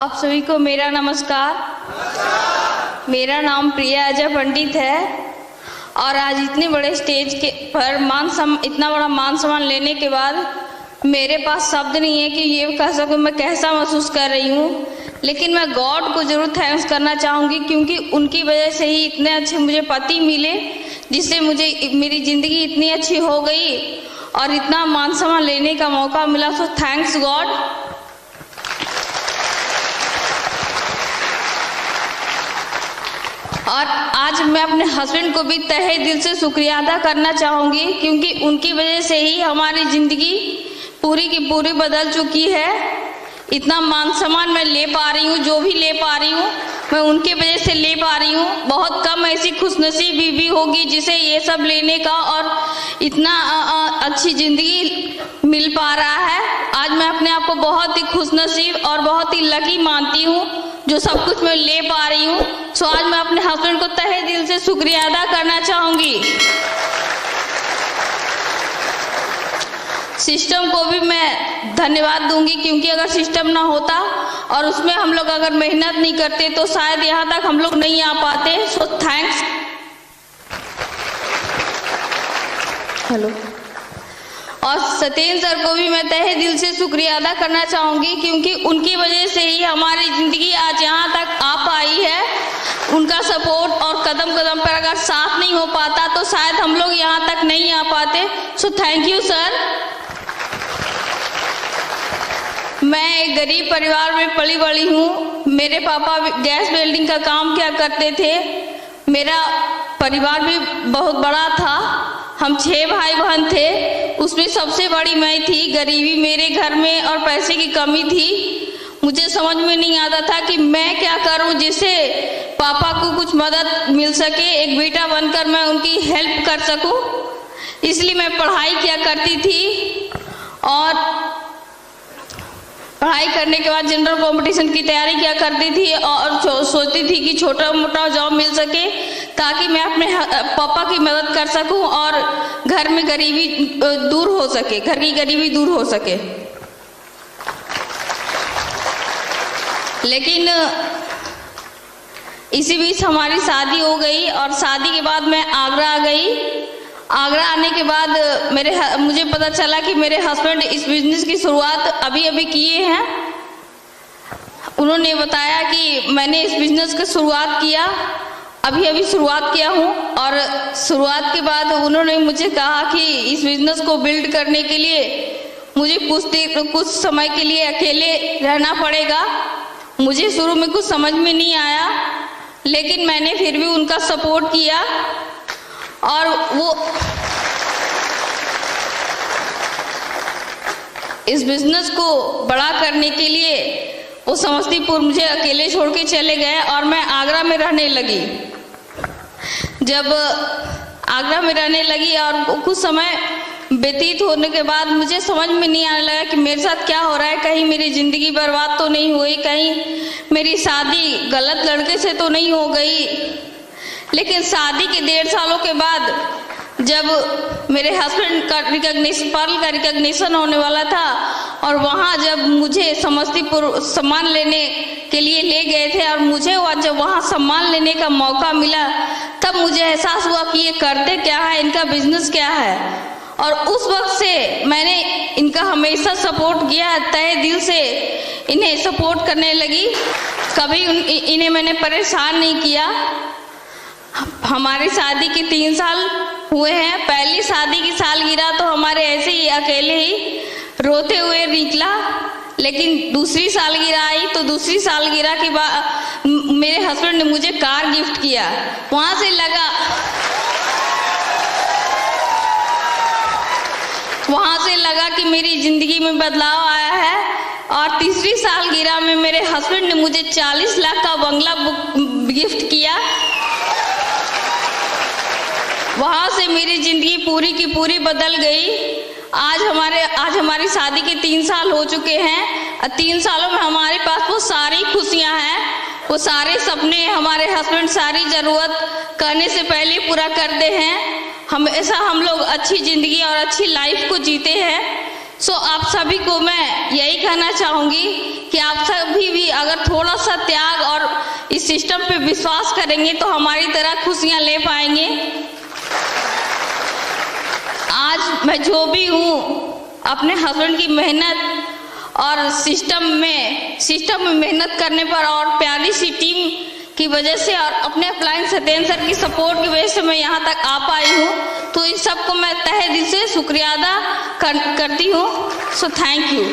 आप सभी को मेरा नमस्कार। मेरा नाम प्रिया अजय पंडित है और आज इतने बड़े स्टेज के पर इतना बड़ा मान सम्मान लेने के बाद मेरे पास शब्द नहीं है कि ये कह सकूं मैं कैसा महसूस कर रही हूँ। लेकिन मैं गॉड को ज़रूर थैंक्स करना चाहूँगी क्योंकि उनकी वजह से ही इतने अच्छे मुझे पति मिले, जिससे मुझे मेरी ज़िंदगी इतनी अच्छी हो गई और इतना मान सम्मान लेने का मौका मिला। So thanks God. और आज मैं अपने हस्बैंड को भी तहे दिल से शुक्रिया अदा करना चाहूँगी क्योंकि उनकी वजह से ही हमारी ज़िंदगी पूरी की पूरी बदल चुकी है। इतना मान सम्मान मैं ले पा रही हूँ, जो भी ले पा रही हूँ मैं उनकी वजह से ले पा रही हूँ। बहुत कम ऐसी खुशनसीब भी होगी जिसे ये सब लेने का और इतना अच्छी ज़िंदगी मिल पा रहा है। आज मैं अपने आप को बहुत ही खुशनसीब और बहुत ही लकी मानती हूँ जो सब कुछ मैं ले पा रही हूँ। सो आज मैं अपने हस्बैंड को तहे दिल से शुक्रिया अदा करना चाहूँगी। सिस्टम को भी मैं धन्यवाद दूंगी क्योंकि अगर सिस्टम ना होता और उसमें हम लोग अगर मेहनत नहीं करते तो शायद यहाँ तक हम लोग नहीं आ पाते। So thanks. हेलो। और सत्येंद्र सर को भी मैं तहे दिल से शुक्रिया अदा करना चाहूँगी क्योंकि उनकी वजह से ही हमारी ज़िंदगी आज यहाँ तक आ पाई है। उनका सपोर्ट और कदम कदम पर अगर साथ नहीं हो पाता तो शायद हम लोग यहाँ तक नहीं आ पाते। So thank you sir. मैं एक गरीब परिवार में पली बड़ी हूँ। मेरे पापा गैस वेल्डिंग का काम किया करते थे। मेरा परिवार भी बहुत बड़ा था। हम 6 भाई बहन थे, उसमें सबसे बड़ी मैं थी। गरीबी मेरे घर में और पैसे की कमी थी। मुझे समझ में नहीं आता था कि मैं क्या करूं जिससे पापा को कुछ मदद मिल सके, एक बेटा बनकर मैं उनकी हेल्प कर सकूं। इसलिए मैं पढ़ाई किया करती थी और पढ़ाई करने के बाद जनरल कंपटीशन की तैयारी किया करती थी और सोचती थी कि छोटा मोटा जॉब मिल सके ताकि मैं अपने पापा की मदद कर सकूं और घर में गरीबी दूर हो सके, घर की गरीबी दूर हो सके। लेकिन इसी बीच हमारी शादी हो गई और शादी के बाद मैं आगरा आ गई। आगरा आने के बाद मुझे पता चला कि मेरे हस्बैंड इस बिजनेस की शुरुआत अभी किए हैं। उन्होंने बताया कि मैंने इस बिजनेस की शुरुआत किया, अभी शुरुआत किया हूँ। और शुरुआत के बाद उन्होंने मुझे कहा कि इस बिजनेस को बिल्ड करने के लिए मुझे कुछ समय के लिए अकेले रहना पड़ेगा। मुझे शुरू में कुछ समझ में नहीं आया लेकिन मैंने फिर भी उनका सपोर्ट किया और वो इस बिजनेस को बड़ा करने के लिए वो समस्तीपुर मुझे अकेले छोड़ के चले गए और मैं आगरा में रहने लगी। जब आगरा में रहने लगी और कुछ समय व्यतीत होने के बाद मुझे समझ में नहीं आने लगा कि मेरे साथ क्या हो रहा है। कहीं मेरी ज़िंदगी बर्बाद तो नहीं हुई, कहीं मेरी शादी गलत लड़के से तो नहीं हो गई। लेकिन शादी के 1.5 सालों के बाद जब मेरे हस्बैंड का पर्ल का रिकॉग्निशन होने वाला था और वहाँ जब मुझे समस्तीपुर सम्मान लेने के लिए ले गए थे और मुझे जब वहाँ सम्मान लेने का मौका मिला तब मुझे एहसास हुआ कि ये करते क्या है, इनका बिजनेस क्या है। और उस वक्त से मैंने इनका हमेशा सपोर्ट किया, तहे दिल से इन्हें सपोर्ट करने लगी। कभी इन्हें मैंने परेशान नहीं किया। हमारी शादी के 3 साल हुए हैं। पहली शादी की सालगिरह तो हमारे ऐसे ही अकेले ही रोते हुए निकला, लेकिन दूसरी सालगिरह आई तो दूसरी सालगिरह के बाद मेरे हस्बैंड ने मुझे कार गिफ्ट किया। वहाँ से लगा कि मेरी ज़िंदगी में बदलाव आया है। और तीसरी सालगिरह में मेरे हस्बैंड ने मुझे 40 लाख का बंगला गिफ्ट किया। वहाँ से मेरी ज़िंदगी पूरी की पूरी बदल गई। आज हमारी शादी के 3 साल हो चुके हैं। 3 सालों में हमारे पास वो सारी खुशियाँ हैं, वो सारे सपने हमारे हस्बैंड सारी ज़रूरत करने से पहले पूरा करते हैं। हमेशा हम लोग अच्छी ज़िंदगी और अच्छी लाइफ को जीते हैं। सो आप सभी को मैं यही कहना चाहूँगी कि आप सभी भी अगर थोड़ा सा त्याग और इस सिस्टम पे विश्वास करेंगे तो हमारी तरह खुशियाँ ले पाएंगे। आज मैं जो भी हूँ अपने हस्बैंड की मेहनत और सिस्टम में मेहनत करने पर और प्यारी सी टीम की वजह से और अपने अप्लायंस सत्येंद्र सर की सपोर्ट की वजह से मैं यहाँ तक आ पाई हूँ। तो इन सबको मैं तहे दिल से शुक्रिया अदा करती हूँ। So thank you.